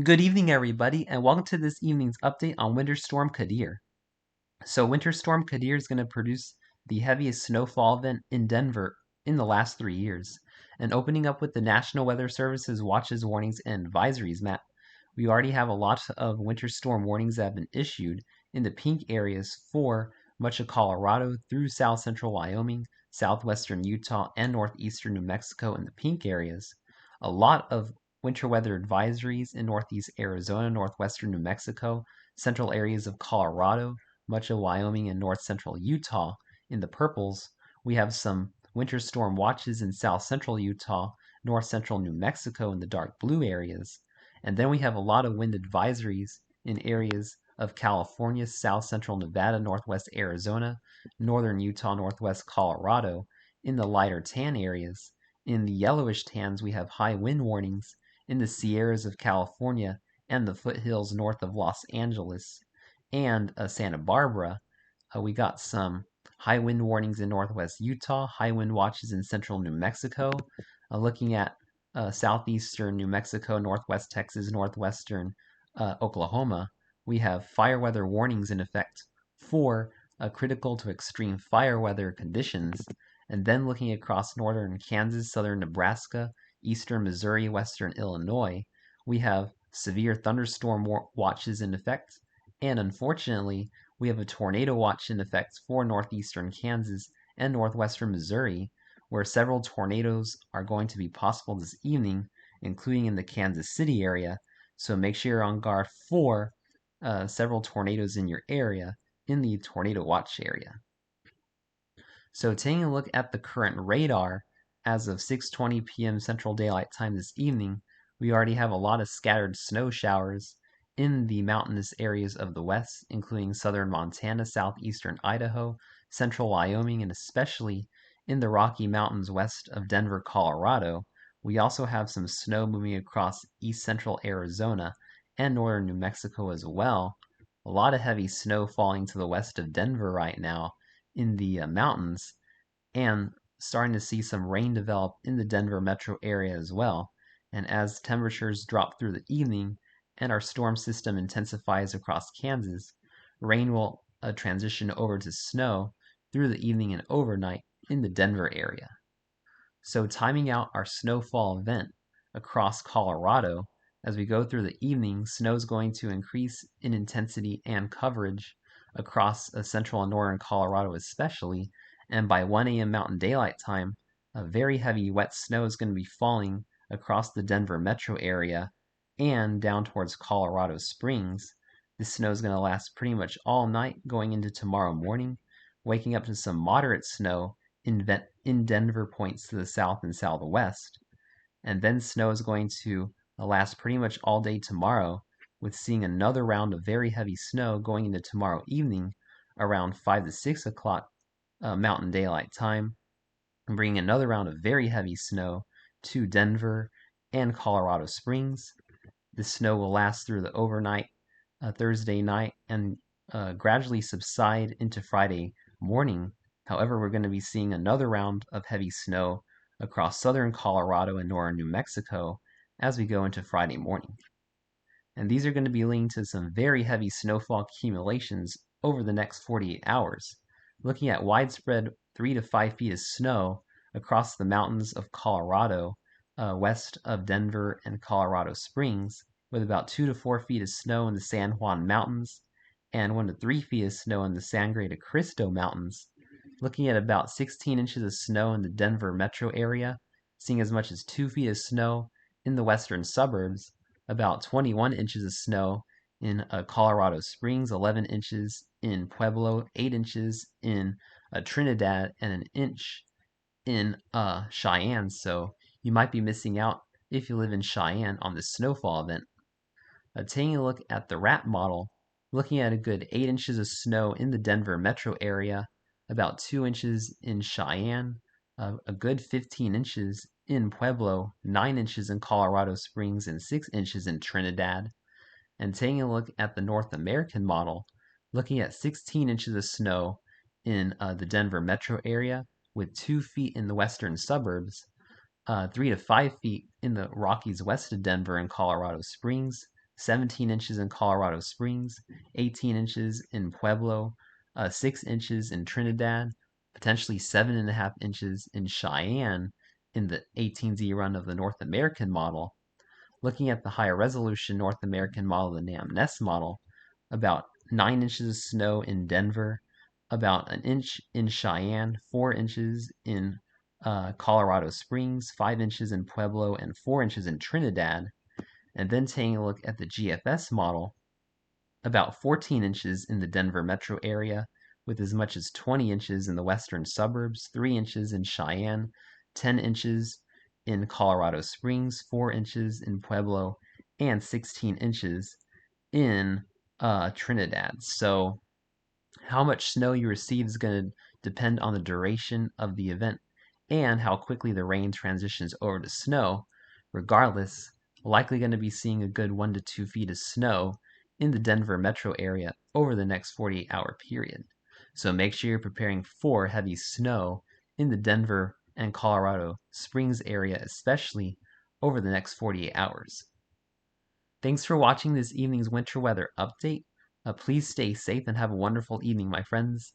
Good evening, everybody, and welcome to this evening's update on Winter Storm Qadir. So, Winter Storm Qadir is going to produce the heaviest snowfall event in Denver in the last 3 years. And opening up with the National Weather Service's watches, warnings, and advisories map, we already have a lot of winter storm warnings that have been issued in the pink areas for much of Colorado through south central Wyoming, southwestern Utah, and northeastern New Mexico in the pink areas. A lot of winter weather advisories in northeast Arizona, northwestern New Mexico, central areas of Colorado, much of Wyoming, and north central Utah in the purples. We have some winter storm watches in south central Utah, north central New Mexico in the dark blue areas. And then we have a lot of wind advisories in areas of California, south central Nevada, northwest Arizona, northern Utah, northwest Colorado in the lighter tan areas. In the yellowish tans, we have high wind warnings in the Sierras of California and the foothills north of Los Angeles and Santa Barbara. We got some high wind warnings in northwest Utah, high wind watches in central New Mexico. Looking at southeastern New Mexico, northwest Texas, northwestern Oklahoma, we have fire weather warnings in effect for critical to extreme fire weather conditions. And then looking across northern Kansas, southern Nebraska, eastern Missouri, western Illinois, we have severe thunderstorm watches in effect. And unfortunately, we have a tornado watch in effect for northeastern Kansas and northwestern Missouri, where several tornadoes are going to be possible this evening, including in the Kansas City area. So make sure you're on guard for several tornadoes in your area in the tornado watch area. So taking a look at the current radar as of 6:20 p.m. Central Daylight Time this evening, we already have a lot of scattered snow showers in the mountainous areas of the west, including southern Montana, southeastern Idaho, central Wyoming, and especially in the Rocky Mountains west of Denver, Colorado. We also have some snow moving across east central Arizona and northern New Mexico as well. A lot of heavy snow falling to the west of Denver right now in the mountains, and starting to see some rain develop in the Denver metro area as well. And as temperatures drop through the evening and our storm system intensifies across Kansas, rain will transition over to snow through the evening and overnight in the Denver area. So timing out our snowfall event across Colorado, as we go through the evening, snow is going to increase in intensity and coverage across central and northern Colorado especially, and by 1 a.m. Mountain Daylight Time, a very heavy wet snow is going to be falling across the Denver metro area and down towards Colorado Springs. This snow is going to last pretty much all night going into tomorrow morning, waking up to some moderate snow in Denver points to the south and southwest. And then snow is going to last pretty much all day tomorrow, with seeing another round of very heavy snow going into tomorrow evening around 5 to 6 o'clock Mountain Daylight Time, and bringing another round of very heavy snow to Denver and Colorado Springs. The snow will last through the overnight Thursday night and gradually subside into Friday morning. However, we're going to be seeing another round of heavy snow across southern Colorado and northern New Mexico as we go into Friday morning. And these are going to be leading to some very heavy snowfall accumulations over the next 48 hours, looking at widespread 3 to 5 feet of snow across the mountains of Colorado, west of Denver and Colorado Springs, with about 2 to 4 feet of snow in the San Juan Mountains and 1 to 3 feet of snow in the Sangre de Cristo Mountains, looking at about 16 inches of snow in the Denver metro area, seeing as much as 2 feet of snow in the western suburbs, about 21 inches of snow in Colorado Springs, 11 inches in Pueblo, 8 inches in Trinidad, and an inch in Cheyenne. So you might be missing out if you live in Cheyenne on this snowfall event. Taking a look at the RAP model, looking at a good 8 inches of snow in the Denver metro area, about 2 inches in Cheyenne, a good 15 inches in Pueblo, 9 inches in Colorado Springs, and 6 inches in Trinidad. And taking a look at the North American model, looking at 16 inches of snow in the Denver metro area, with 2 feet in the western suburbs, 3 to 5 feet in the Rockies west of Denver and Colorado Springs, 17 inches in Colorado Springs, 18 inches in Pueblo, 6 inches in Trinidad, potentially 7.5 inches in Cheyenne in the 18Z run of the North American model. Looking at the higher resolution North American model, the NAM-NEST model, about 9 inches of snow in Denver, about an inch in Cheyenne, 4 inches in Colorado Springs, 5 inches in Pueblo, and 4 inches in Trinidad. And then taking a look at the GFS model, about 14 inches in the Denver metro area, with as much as 20 inches in the western suburbs, 3 inches in Cheyenne, 10 inches in Colorado Springs, 4 inches in Pueblo, and 16 inches in Trinidad. So how much snow you receive is going to depend on the duration of the event and how quickly the rain transitions over to snow. Regardless, likely going to be seeing a good 1 to 2 feet of snow in the Denver metro area over the next 48-hour period. So make sure you're preparing for heavy snow in the Denver and Colorado Springs area, especially over the next 48 hours. Thanks for watching this evening's winter weather update. Please stay safe and have a wonderful evening, my friends.